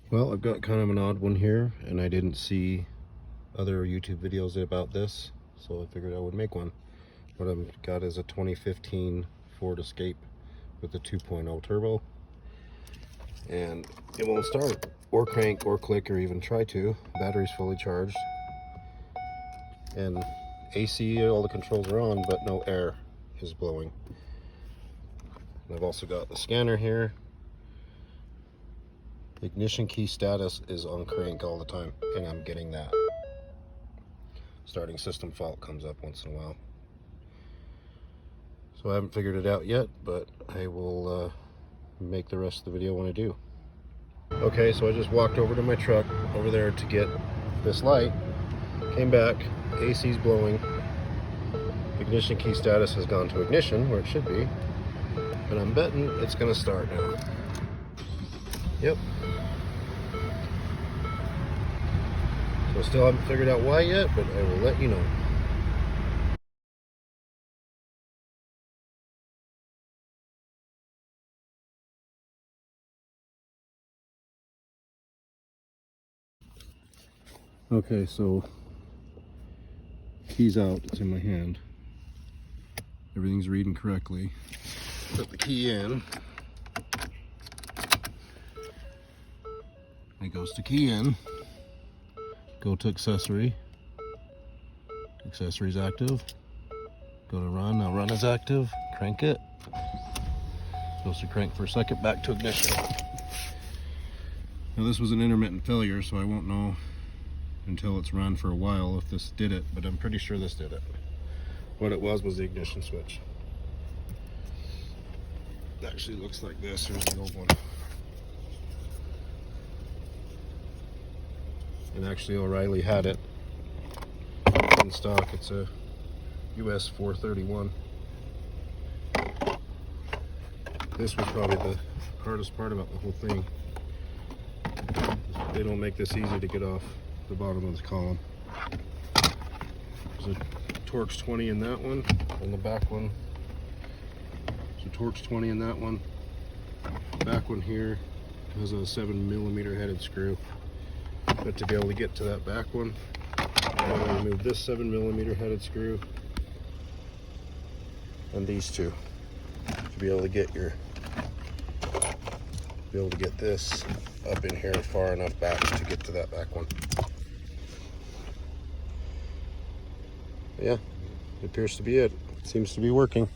Well, I've got kind of an odd one here, and I didn't see other YouTube videos about this, so I figured I would make one. What I've got is a 2015 Ford Escape with a 2.0 turbo, and it won't start, or crank, or click, or even try to. Battery's fully charged, and AC, all the controls are on, but no air is blowing. And I've also got the scanner here. Ignition key status is on crank all the time, and I'm getting that. Starting system fault comes up once in a while. So I haven't figured it out yet, but I will make the rest of the video when I do. Okay, so I just walked over to my truck over there to get this light. Came back, AC's blowing. Ignition key status has gone to ignition, where it should be. And I'm betting it's gonna start now. Yep. So still haven't figured out why yet, but I will let you know. Okay, so key's out, it's in my hand. Everything's reading correctly. Put the key in. It goes to key in. Go to accessory. Accessory's active. Go to run. Now run is active. Crank it. Supposed to crank for a second. Back to ignition. Now this was an intermittent failure, so I won't know until it's run for a while if this did it, but I'm pretty sure this did it. What it was the ignition switch. It actually looks like this. Here's the old one. And actually O'Reilly had it in stock. It's a US 431. This was probably the hardest part about the whole thing. They don't make this easy to get off the bottom of the column. There's a Torx 20 in that one, and the back one. So Torx 20 in that one. Back one here has a 7mm headed screw. But to be able to get to that back one, I'm going to remove this 7mm headed screw and these two to be able to get this up in here far enough back to get to that back one. Yeah, it appears to be it. Seems to be working.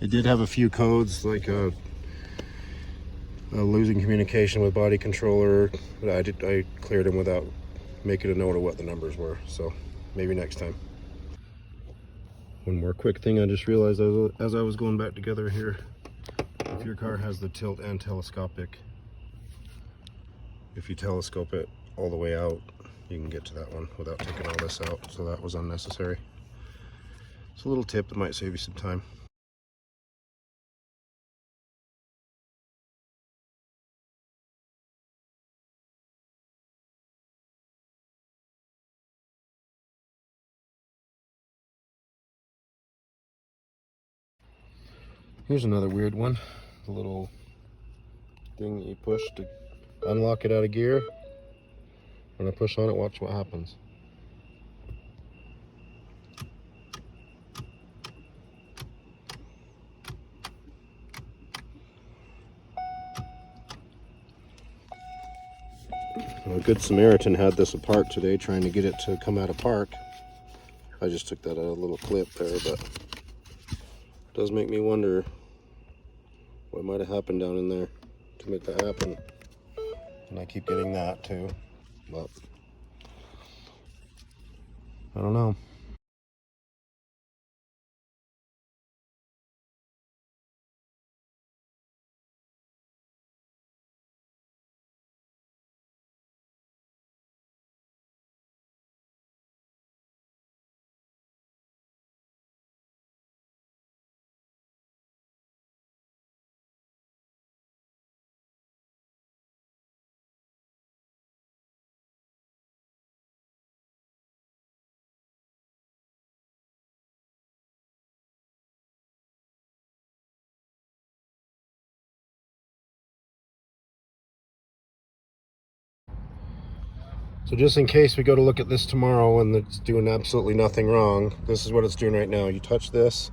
It did have a few codes, like losing communication with body controller, but I cleared them without making a note of what the numbers were, so maybe next time. One more quick thing I just realized as I was going back together here. If your car has the tilt and telescopic, if you telescope it all the way out, you can get to that one without taking all this out, so that was unnecessary. It's a little tip that might save you some time. Here's another weird one. The little thing that you push to unlock it out of gear. When I push on it, watch what happens. A Good Samaritan had this apart today, trying to get it to come out of park. I just took that out of a little clip there, but it does make me wonder what might have happened down in there to make that happen. And I keep getting that too, but I don't know. So just in case we go to look at this tomorrow and it's doing absolutely nothing wrong, this is what it's doing right now. You touch this,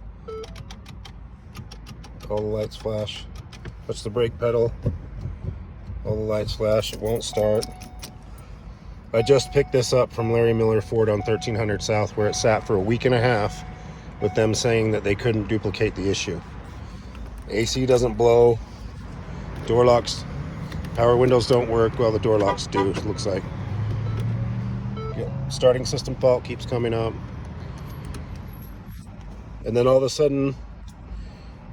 all the lights flash. Touch the brake pedal, all the lights flash, it won't start. I just picked this up from Larry Miller Ford on 1300 South, where it sat for a week and a half with them saying that they couldn't duplicate the issue. AC doesn't blow, door locks, power windows don't work. Well, the door locks do, it looks like. Starting system fault keeps coming up. And then all of a sudden,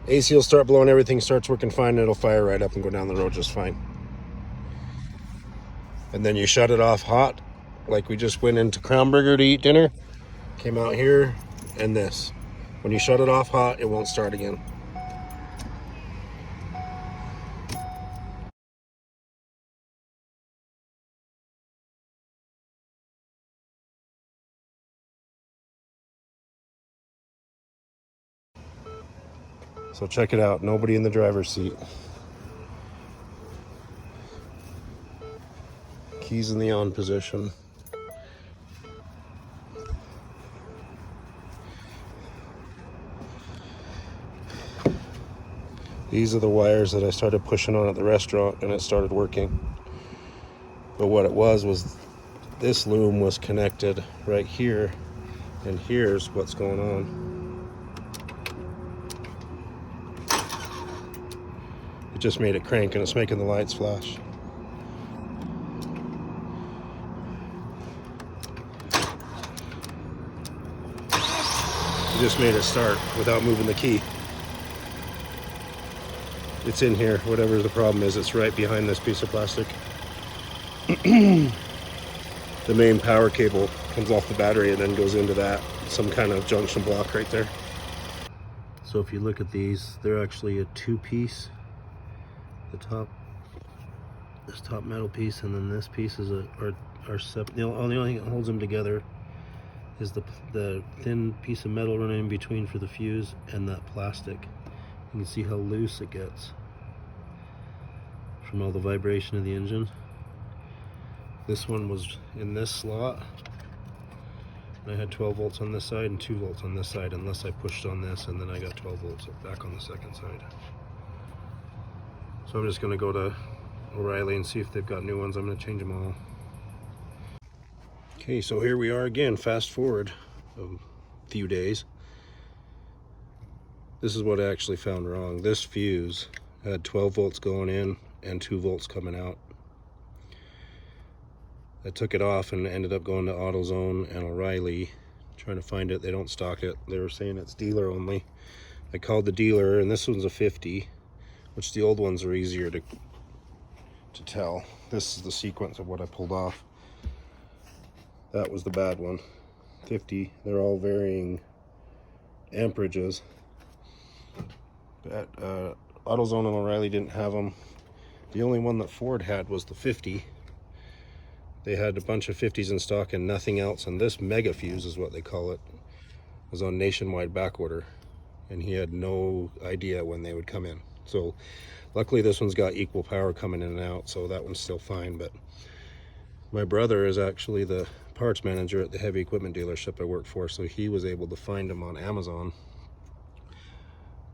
AC will start blowing, everything starts working fine, and it'll fire right up and go down the road just fine. And then you shut it off hot, like we just went into Crown Burger to eat dinner, came out here, and this. When you shut it off hot, it won't start again. So check it out, nobody in the driver's seat. Keys in the on position. These are the wires that I started pushing on at the restaurant and it started working. But what it was this loom was connected right here, and here's what's going on. It just made it crank and it's making the lights flash. It just made it start without moving the key. It's in here, whatever the problem is, it's right behind this piece of plastic. The main power cable comes off the battery and then goes into that, some kind of junction block right there. So if you look at these, they're actually a two-piece. This top metal piece, and then this piece is are separate. The only thing that holds them together is the thin piece of metal running in between for the fuse and that plastic. You can see how loose it gets from all the vibration of the engine. This one was in this slot. I had 12 volts on this side and 2 volts on this side, unless I pushed on this, and then I got 12 volts back on the second side. So I'm just going to go to O'Reilly and see if they've got new ones. I'm going to change them all. Okay, so here we are again, fast forward a few days. This is what I actually found wrong. This fuse had 12 volts going in and 2 volts coming out. I took it off and ended up going to AutoZone and O'Reilly, trying to find it. They don't stock it. They were saying it's dealer only. I called the dealer, and this one's a 50, which the old ones are easier to tell. This is the sequence of what I pulled off. That was the bad one. 50. They're all varying amperages. But AutoZone and O'Reilly didn't have them. The only one that Ford had was the 50. They had a bunch of 50s in stock and nothing else, and this mega fuse is what they call it, was on nationwide back order, and he had no idea when they would come in. So luckily this one's got equal power coming in and out, so that one's still fine. But my brother is actually the parts manager at the heavy equipment dealership I work for, so he was able to find them on Amazon.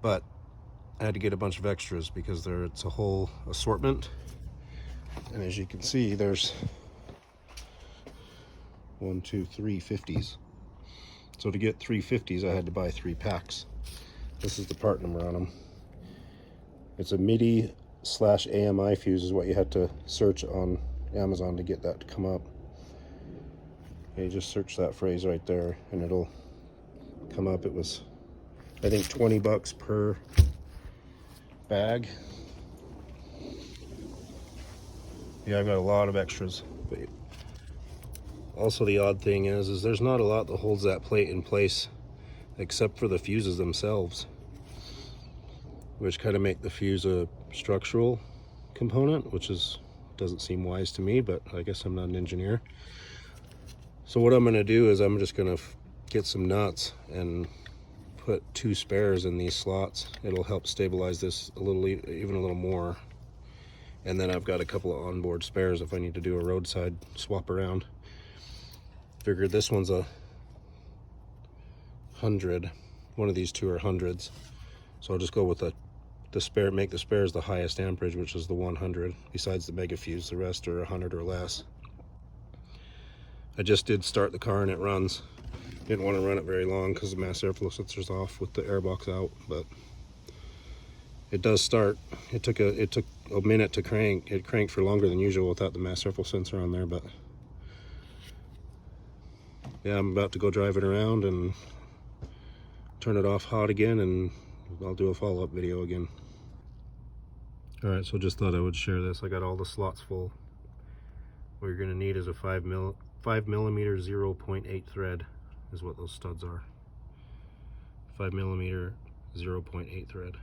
But I had to get a bunch of extras because it's a whole assortment, and as you can see, there's 1, 2, 3 50s. So to get 3 50s, I had to buy 3 packs. This is the part number on them. It's a MIDI/AMI fuse is what you had to search on Amazon to get that to come up. Okay, just search that phrase right there and it'll come up. It was, I think, 20 bucks per bag. Yeah, I've got a lot of extras. But also the odd thing is there's not a lot that holds that plate in place except for the fuses themselves, which kind of make the fuse a structural component, which doesn't seem wise to me, but I guess I'm not an engineer. So what I'm going to do is I'm just going to get some nuts and put 2 spares in these slots. It'll help stabilize this a little, even a little more. And then I've got a couple of onboard spares if I need to do a roadside swap around. Figured this one's a 100. One of these two are hundreds. So I'll just go with the spare, make the spares the highest amperage, which is the 100. Besides the mega fuse, the rest are 100 or less. I just did start the car and it runs. Didn't want to run it very long because the mass airflow sensor's off with the airbox out, but it does start. It took a minute to crank. It cranked for longer than usual without the mass airflow sensor on there, but yeah, I'm about to go drive it around and turn it off hot again, and I'll do a follow-up video again. All right, so just thought I would share this. I got all the slots full. What you're gonna need is a 5 millimeter 0.8 thread is what those studs are. 5 millimeter 0.8 thread.